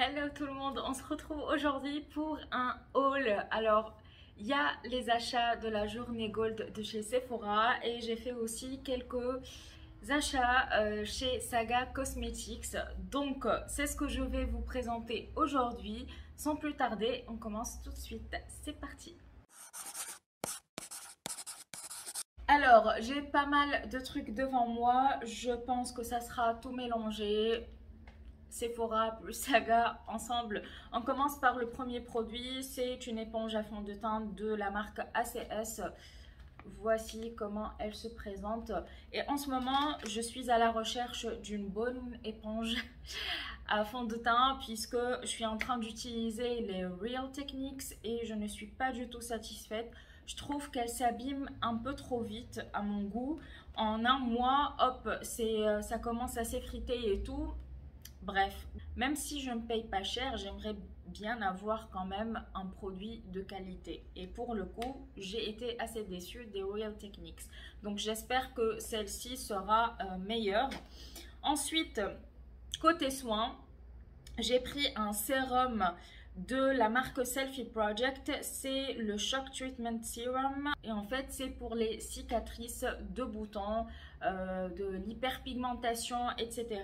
Hello tout le monde, on se retrouve aujourd'hui pour un haul. Alors, il y a les achats de la journée Gold de chez Sephora et j'ai fait aussi quelques achats chez Saga Cosmetics. Donc, c'est ce que je vais vous présenter aujourd'hui. Sans plus tarder, on commence tout de suite. C'est parti! Alors, j'ai pas mal de trucs devant moi. Je pense que ça sera tout mélangé. Sephora plus Saga ensemble. On commence par le premier produit, c'est une éponge à fond de teint de la marque ACS. Voici comment elle se présente. Et en ce moment, je suis à la recherche d'une bonne éponge à fond de teint puisque je suis en train d'utiliser les Real Techniques et je ne suis pas du tout satisfaite. Je trouve qu'elle s'abîme un peu trop vite à mon goût. En un mois, hop, ça commence à s'effriter et tout. Bref, même si je ne paye pas cher, j'aimerais bien avoir quand même un produit de qualité. Et pour le coup, j'ai été assez déçue des Real Techniques. Donc j'espère que celle-ci sera meilleure. Ensuite, côté soins, j'ai pris un sérum de la marque Selfie Project, c'est le Shock Treatment Serum et en fait c'est pour les cicatrices de boutons, de l'hyperpigmentation, etc.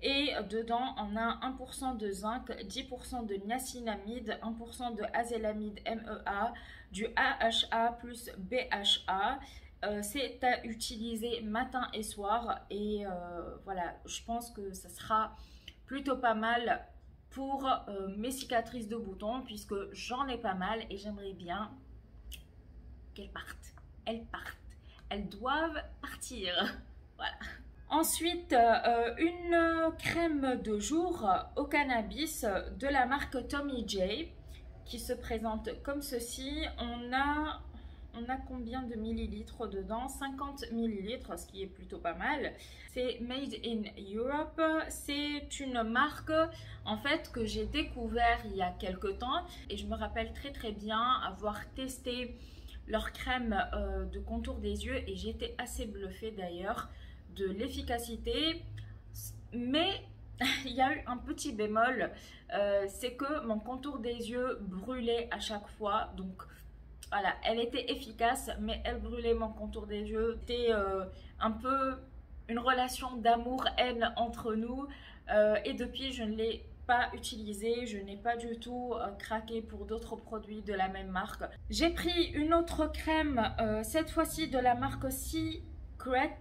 Et dedans on a 1% de zinc, 10% de niacinamide, 1% de azélamide MEA, du AHA plus BHA. C'est à utiliser matin et soir et voilà, je pense que ça sera plutôt pas mal pour mes cicatrices de boutons puisque j'en ai pas mal et j'aimerais bien qu'elles partent. Elles partent. Elles doivent partir. Voilà. Ensuite, une crème de jour au cannabis de la marque Tommy J qui se présente comme ceci. On a combien de millilitres dedans? 50 millilitres, ce qui est plutôt pas mal. C'est Made in Europe. C'est une marque en fait que j'ai découvert il y a quelques temps et je me rappelle très bien avoir testé leur crème de contour des yeux et j'étais assez bluffée d'ailleurs de l'efficacité. Mais il y a eu un petit bémol, c'est que mon contour des yeux brûlait à chaque fois. Donc voilà, elle était efficace, mais elle brûlait mon contour des yeux. C'était un peu une relation d'amour-haine entre nous. Et depuis, je ne l'ai pas utilisée. Je n'ai pas du tout craqué pour d'autres produits de la même marque. J'ai pris une autre crème, cette fois-ci de la marque Secret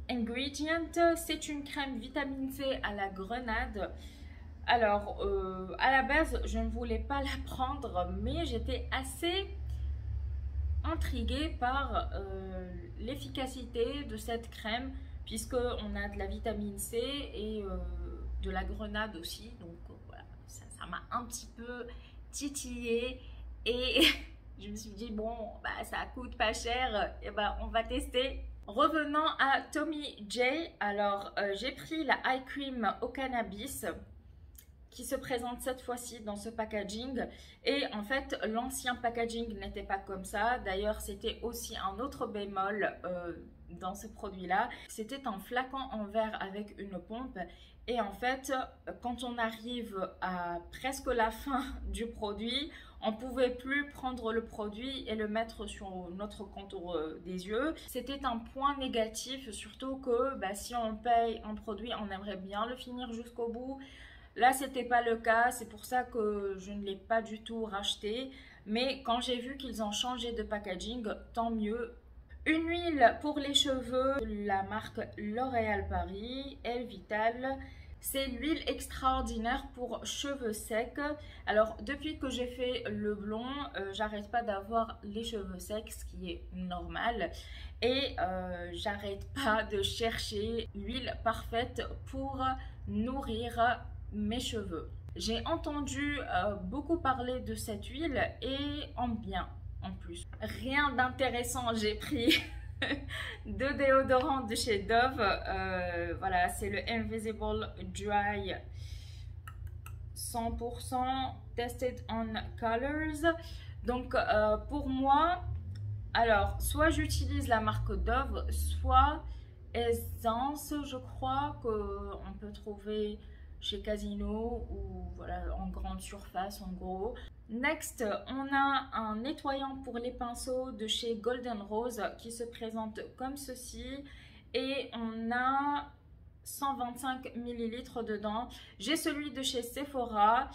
Ingredient. C'est une crème vitamine C à la grenade. Alors, à la base, je ne voulais pas la prendre, mais j'étais assez intriguée par l'efficacité de cette crème puisque on a de la vitamine C et de la grenade aussi, donc voilà, ça m'a un petit peu titillée et je me suis dit bon bah ça coûte pas cher et bah on va tester. Revenons à Tommy J, alors j'ai pris la eye cream au cannabis qui se présente cette fois-ci dans ce packaging et en fait l'ancien packaging n'était pas comme ça. D'ailleurs c'était aussi un autre bémol dans ce produit là, c'était un flacon en verre avec une pompe et en fait quand on arrive à presque la fin du produit, on pouvait plus prendre le produit et le mettre sur notre contour des yeux. C'était un point négatif, surtout que bah, si on paye un produit on aimerait bien le finir jusqu'au bout. Là, c'était pas le cas, c'est pour ça que je ne l'ai pas du tout racheté. Mais quand j'ai vu qu'ils ont changé de packaging, tant mieux. Une huile pour les cheveux de la marque L'Oréal Paris, Elvital. C'est l'huile extraordinaire pour cheveux secs. Alors, depuis que j'ai fait le blond, j'arrête pas d'avoir les cheveux secs, ce qui est normal. Et j'arrête pas de chercher l'huile parfaite pour nourrir mes cheveux. J'ai entendu beaucoup parler de cette huile et en bien en plus. Rien d'intéressant, j'ai pris deux déodorants de chez Dove. Voilà, c'est le Invisible Dry 100% Tested on Colors. Donc pour moi, alors soit j'utilise la marque Dove, soit Essence, je crois qu'on peut trouver chez Casino ou voilà, en grande surface en gros. Next, on a un nettoyant pour les pinceaux de chez Golden Rose qui se présente comme ceci et on a 125 millilitres dedans. J'ai celui de chez Sephora,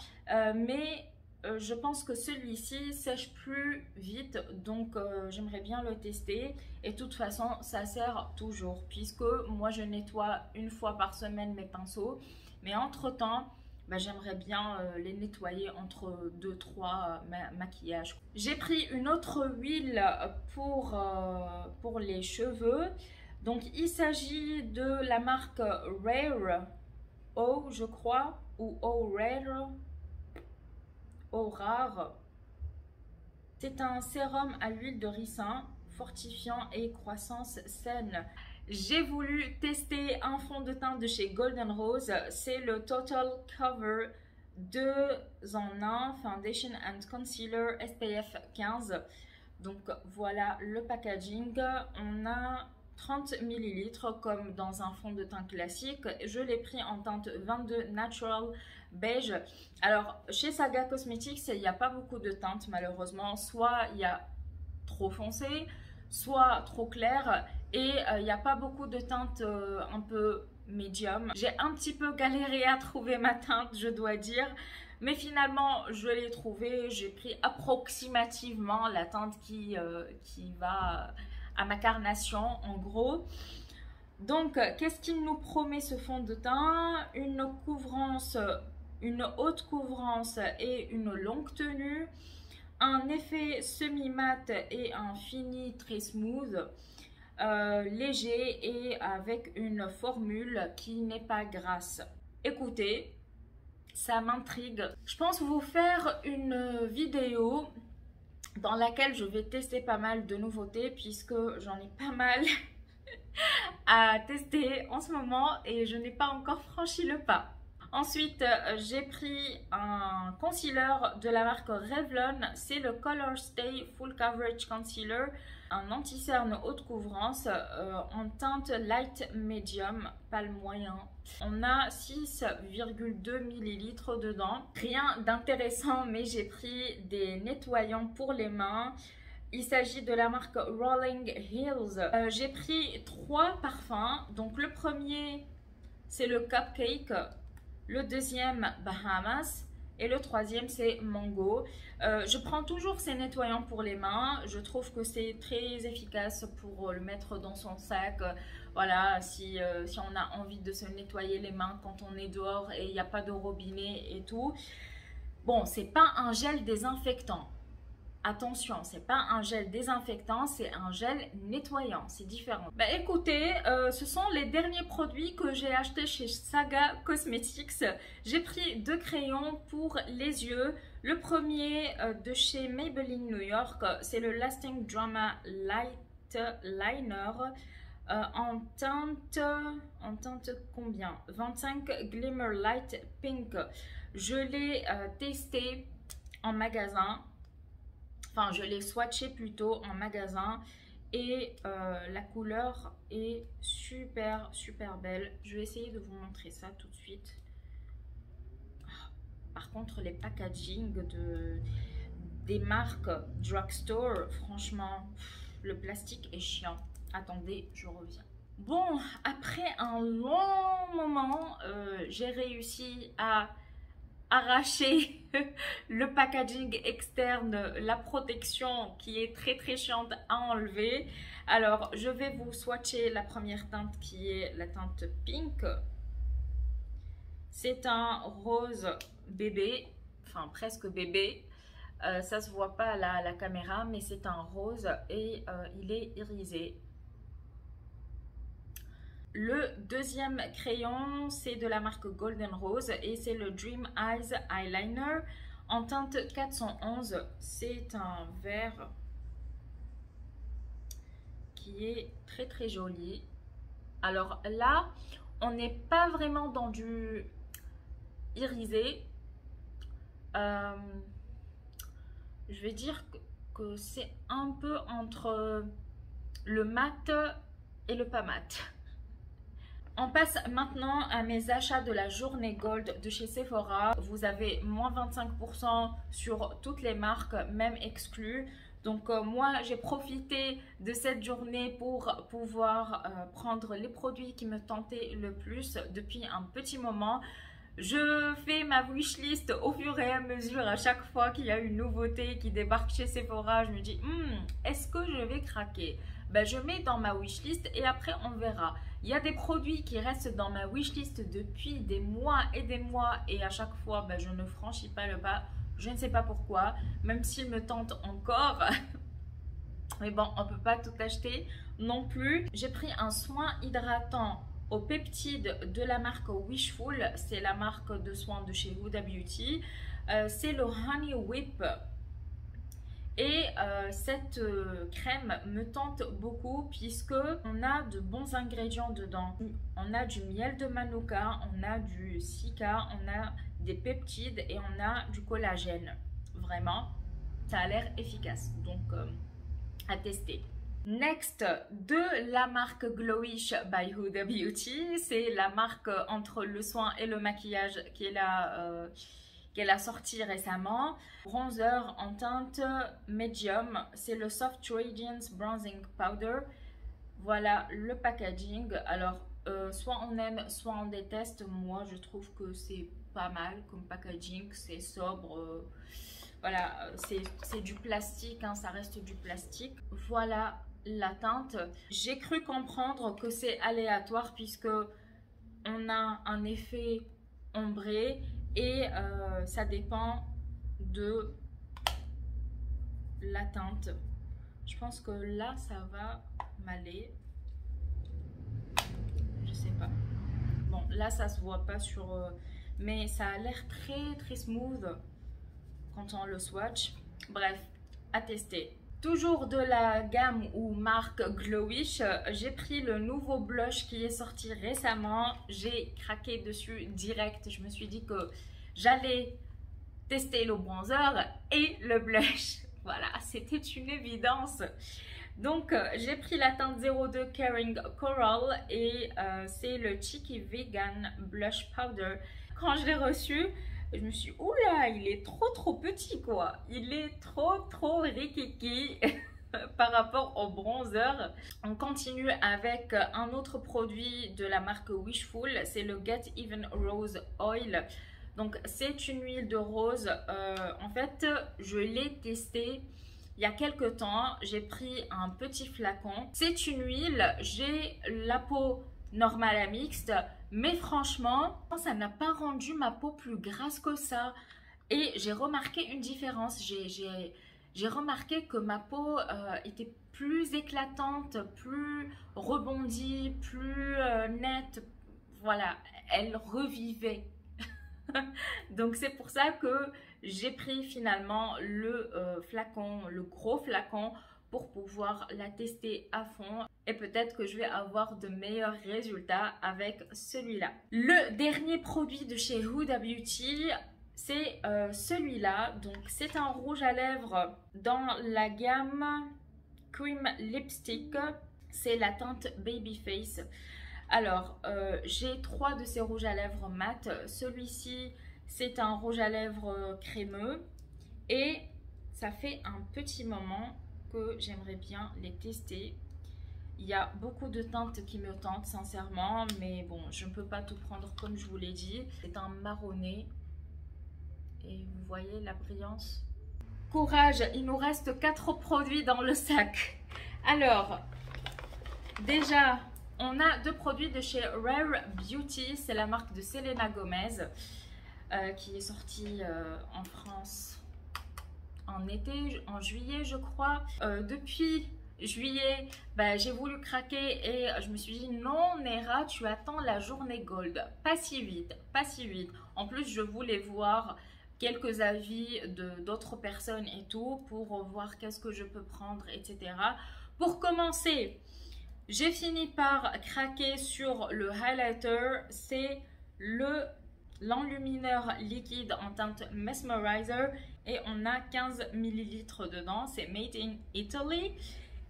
mais je pense que celui-ci sèche plus vite, donc j'aimerais bien le tester. Et de toute façon, ça sert toujours, puisque moi je nettoie une fois par semaine mes pinceaux, mais entre-temps, bah, j'aimerais bien les nettoyer entre 2-3 maquillages. J'ai pris une autre huile pour les cheveux. Donc il s'agit de la marque Rare O, je crois, ou O Rare, O Rare. C'est un sérum à l'huile de ricin, fortifiant et croissance saine. J'ai voulu tester un fond de teint de chez Golden Rose, c'est le Total Cover 2 en 1 Foundation and Concealer SPF 15. Donc voilà le packaging, on a 30 ml comme dans un fond de teint classique. Je l'ai pris en teinte 22 Natural Beige. Alors chez Saga Cosmetics, il n'y a pas beaucoup de teintes malheureusement. Soit il y a trop foncé, soit trop clair. Et il n'y a pas beaucoup de teintes un peu médium. J'ai un petit peu galéré à trouver ma teinte, je dois dire. Mais finalement, je l'ai trouvée. J'ai pris approximativement la teinte qui va à ma carnation, en gros. Donc, qu'est-ce qu'il nous promet ce fond de teint? Une couvrance, une haute couvrance et une longue tenue. Un effet semi-mat et un fini très smooth. Léger et avec une formule qui n'est pas grasse. Écoutez, ça m'intrigue. Je pense vous faire une vidéo dans laquelle je vais tester pas mal de nouveautés puisque j'en ai pas mal à tester en ce moment et je n'ai pas encore franchi le pas. Ensuite, j'ai pris un concealer de la marque Revlon, c'est le Color Stay Full Coverage Concealer, un anti-cerne haute couvrance en teinte light medium, pas le moyen. On a 6,2 ml dedans. Rien d'intéressant, mais j'ai pris des nettoyants pour les mains. Il s'agit de la marque Rolling Hills. J'ai pris 3 parfums. Donc le premier, c'est le Cupcake. Le deuxième, Bahamas. Et le troisième, c'est Mango. Je prends toujours ces nettoyants pour les mains. Je trouve que c'est très efficace pour le mettre dans son sac. Voilà, si on a envie de se nettoyer les mains quand on est dehors et il n'y a pas de robinet et tout. Bon, c'est pas un gel désinfectant. Attention, c'est pas un gel désinfectant, c'est un gel nettoyant, c'est différent. Bah écoutez, ce sont les derniers produits que j'ai achetés chez Saga Cosmetics. J'ai pris 2 crayons pour les yeux. Le premier de chez Maybelline New York, c'est le Lasting Drama Light Liner en teinte combien? 25 Glimmer Light Pink. Je l'ai testé en magasin. Enfin, je l'ai swatché plutôt en magasin et la couleur est super belle. Je vais essayer de vous montrer ça tout de suite. Par contre, les packaging des marques drugstore, franchement, le plastique est chiant. Attendez, je reviens. Bon, après un long moment, j'ai réussi à arracher le packaging externe, la protection qui est très chiante à enlever. Alors je vais vous swatcher la première teinte qui est la teinte pink. C'est un rose bébé, enfin presque bébé. Ça se voit pas à la caméra, mais c'est un rose et il est irisé. Le deuxième crayon, c'est de la marque Golden Rose et c'est le Dream Eyes Eyeliner en teinte 411. C'est un vert qui est très joli. Alors là, on n'est pas vraiment dans du irisé. Je vais dire que c'est un peu entre le mat et le pas mat. On passe maintenant à mes achats de la journée Gold de chez Sephora. Vous avez moins 25% sur toutes les marques, même exclues. Donc moi, j'ai profité de cette journée pour pouvoir prendre les produits qui me tentaient le plus depuis un petit moment. Je fais ma wishlist au fur et à mesure. À chaque fois qu'il y a une nouveauté qui débarque chez Sephora, je me dis est-ce que je vais craquer? Ben, je mets dans ma wishlist et après on verra. Il y a des produits qui restent dans ma wishlist depuis des mois et à chaque fois ben, je ne franchis pas le pas. Je ne sais pas pourquoi, même s'ils me tentent encore. Mais bon, on ne peut pas tout acheter non plus. J'ai pris un soin hydratant aux peptides de la marque Wishful. C'est la marque de soins de chez Huda Beauty. C'est le Honey Whip. Et cette crème me tente beaucoup puisque on a de bons ingrédients dedans. On a du miel de manuka, on a du cica, on a des peptides et on a du collagène. Vraiment, ça a l'air efficace. Donc, à tester. Next, de la marque Glowish by Huda Beauty. C'est la marque entre le soin et le maquillage qu'elle a sorti récemment. Bronzer en teinte medium, c'est le Soft Radiance Bronzing Powder. Voilà le packaging. Alors, soit on aime, soit on déteste. Moi, je trouve que c'est pas mal comme packaging. C'est sobre. Voilà, c'est du plastique, hein, ça reste du plastique. Voilà la teinte. J'ai cru comprendre que c'est aléatoire puisque on a un effet ombré. Et ça dépend de la teinte. Je pense que là, ça va m'aller. Je sais pas. Bon, là, ça se voit pas sur... mais ça a l'air très smooth quand on le swatch. Bref, à tester. Toujours de la gamme ou marque Glowish, j'ai pris le nouveau blush qui est sorti récemment. J'ai craqué dessus direct. Je me suis dit que j'allais tester le bronzer et le blush. Voilà, c'était une évidence. Donc, j'ai pris la teinte 02 Caring Coral et c'est le Cheeky Vegan Blush Powder. Quand je l'ai reçu, je me suis dit, oula, il est trop petit quoi. Il est trop rikiki par rapport au bronzer. On continue avec un autre produit de la marque Wishful. C'est le Get Even Rose Oil. Donc, c'est une huile de rose. En fait, je l'ai testée il y a quelques temps. J'ai pris un petit flacon. C'est une huile. J'ai la peau normale à mixte. Mais franchement, ça n'a pas rendu ma peau plus grasse que ça. Et j'ai remarqué une différence. J'ai remarqué que ma peau était plus éclatante, plus rebondie, plus nette. Voilà, elle revivait. Donc c'est pour ça que j'ai pris finalement le flacon, le gros flacon pour pouvoir la tester à fond et peut-être que je vais avoir de meilleurs résultats avec celui-là. Le dernier produit de chez Huda Beauty, c'est celui-là. Donc c'est un rouge à lèvres dans la gamme Cream Lipstick. C'est la teinte Babyface. Alors, j'ai 3 de ces rouges à lèvres mat. Celui-ci, c'est un rouge à lèvres crémeux. Et ça fait un petit moment que j'aimerais bien les tester. Il y a beaucoup de teintes qui me tentent, sincèrement. Mais bon, je ne peux pas tout prendre comme je vous l'ai dit. C'est un marronné. Et vous voyez la brillance. Courage, il nous reste 4 produits dans le sac. Alors, déjà... on a 2 produits de chez Rare Beauty, c'est la marque de Selena Gomez qui est sortie en France en été, en juillet je crois. Depuis juillet, j'ai voulu craquer et je me suis dit non Nera, tu attends la journée Gold, pas si vite, pas si vite. En plus je voulais voir quelques avis d'autres personnes et tout pour voir qu'est-ce que je peux prendre, etc. Pour commencer, j'ai fini par craquer sur le highlighter, c'est l'enlumineur liquide en teinte Mesmerizer et on a 15 ml dedans, c'est Made in Italy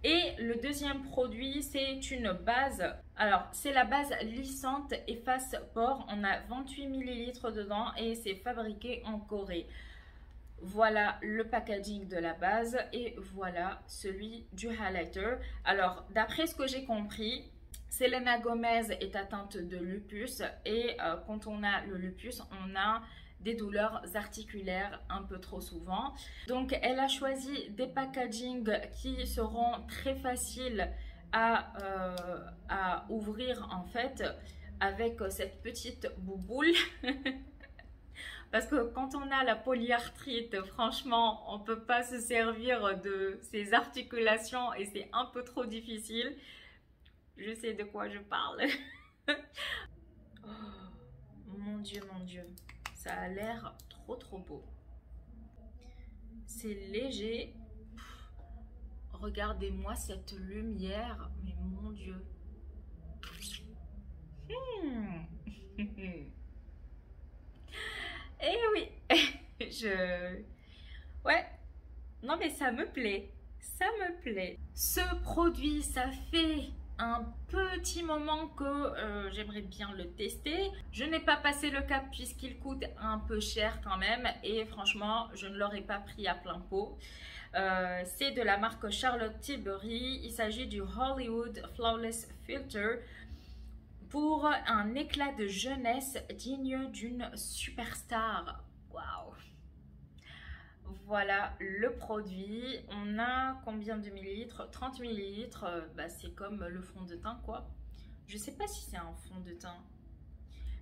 Et le deuxième produit, c'est une base. Alors, c'est la base lissante efface pores. On a 28 ml dedans et c'est fabriqué en Corée. Voilà le packaging de la base et voilà celui du highlighter. Alors, d'après ce que j'ai compris, Selena Gomez est atteinte de lupus et quand on a le lupus, on a des douleurs articulaires un peu trop souvent. Donc, elle a choisi des packagings qui seront très faciles à ouvrir en fait avec cette petite bouboule. Parce que quand on a la polyarthrite, franchement, on ne peut pas se servir de ces articulations et c'est un peu trop difficile. Je sais de quoi je parle. Oh, mon Dieu, ça a l'air trop beau. C'est léger. Regardez-moi cette lumière, mais mon Dieu. Eh oui, ouais, non mais ça me plaît, Ce produit, ça fait un petit moment que j'aimerais bien le tester. Je n'ai pas passé le cap puisqu'il coûte un peu cher quand même et franchement, je ne l'aurais pas pris à plein pot. C'est de la marque Charlotte Tilbury. Il s'agit du Hollywood Flawless Filter pour un éclat de jeunesse digne d'une superstar. Waouh! Voilà le produit. On a combien de millilitres? 30 millilitres. Bah, c'est comme le fond de teint quoi. Je sais pas si c'est un fond de teint.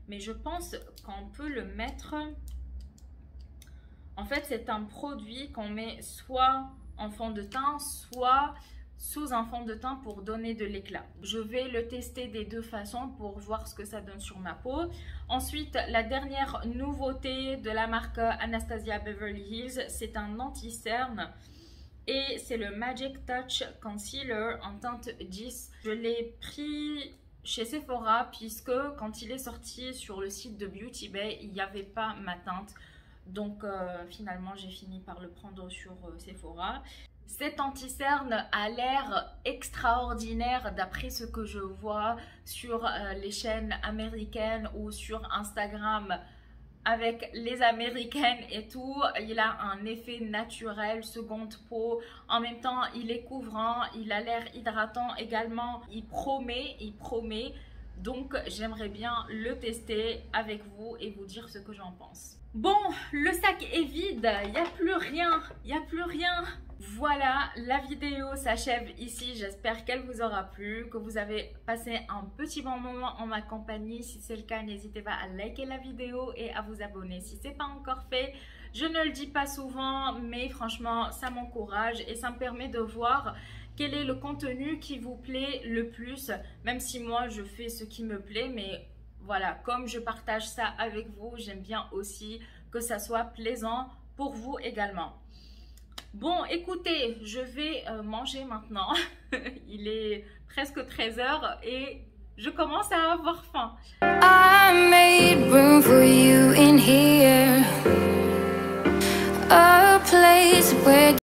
Mais je pense qu'on peut le mettre... En fait, c'est un produit qu'on met soit en fond de teint, soit sous un fond de teint pour donner de l'éclat. Je vais le tester des deux façons pour voir ce que ça donne sur ma peau. Ensuite, la dernière nouveauté de la marque Anastasia Beverly Hills, c'est un anti-cerne et c'est le Magic Touch Concealer en teinte 10. Je l'ai pris chez Sephora puisque quand il est sorti sur le site de Beauty Bay, il n'y avait pas ma teinte. Donc finalement, j'ai fini par le prendre sur Sephora. Cet anti-cerne a l'air extraordinaire d'après ce que je vois sur les chaînes américaines ou sur Instagram avec les américaines et tout. Il a un effet naturel, seconde peau. En même temps, il est couvrant, il a l'air hydratant également. Il promet. Donc, j'aimerais bien le tester avec vous et vous dire ce que j'en pense. Bon, le sac est vide, il n'y a plus rien. Voilà, la vidéo s'achève ici. J'espère qu'elle vous aura plu, que vous avez passé un petit bon moment en ma compagnie. Si c'est le cas, n'hésitez pas à liker la vidéo et à vous abonner si ce n'est pas encore fait. Je ne le dis pas souvent, mais franchement, ça m'encourage et ça me permet de voir quel est le contenu qui vous plaît le plus. Même si moi, je fais ce qui me plaît, mais voilà, comme je partage ça avec vous, j'aime bien aussi que ça soit plaisant pour vous également. Bon, écoutez, je vais manger maintenant. Il est presque 13 h et je commence à avoir faim. I made room for you in here. A place where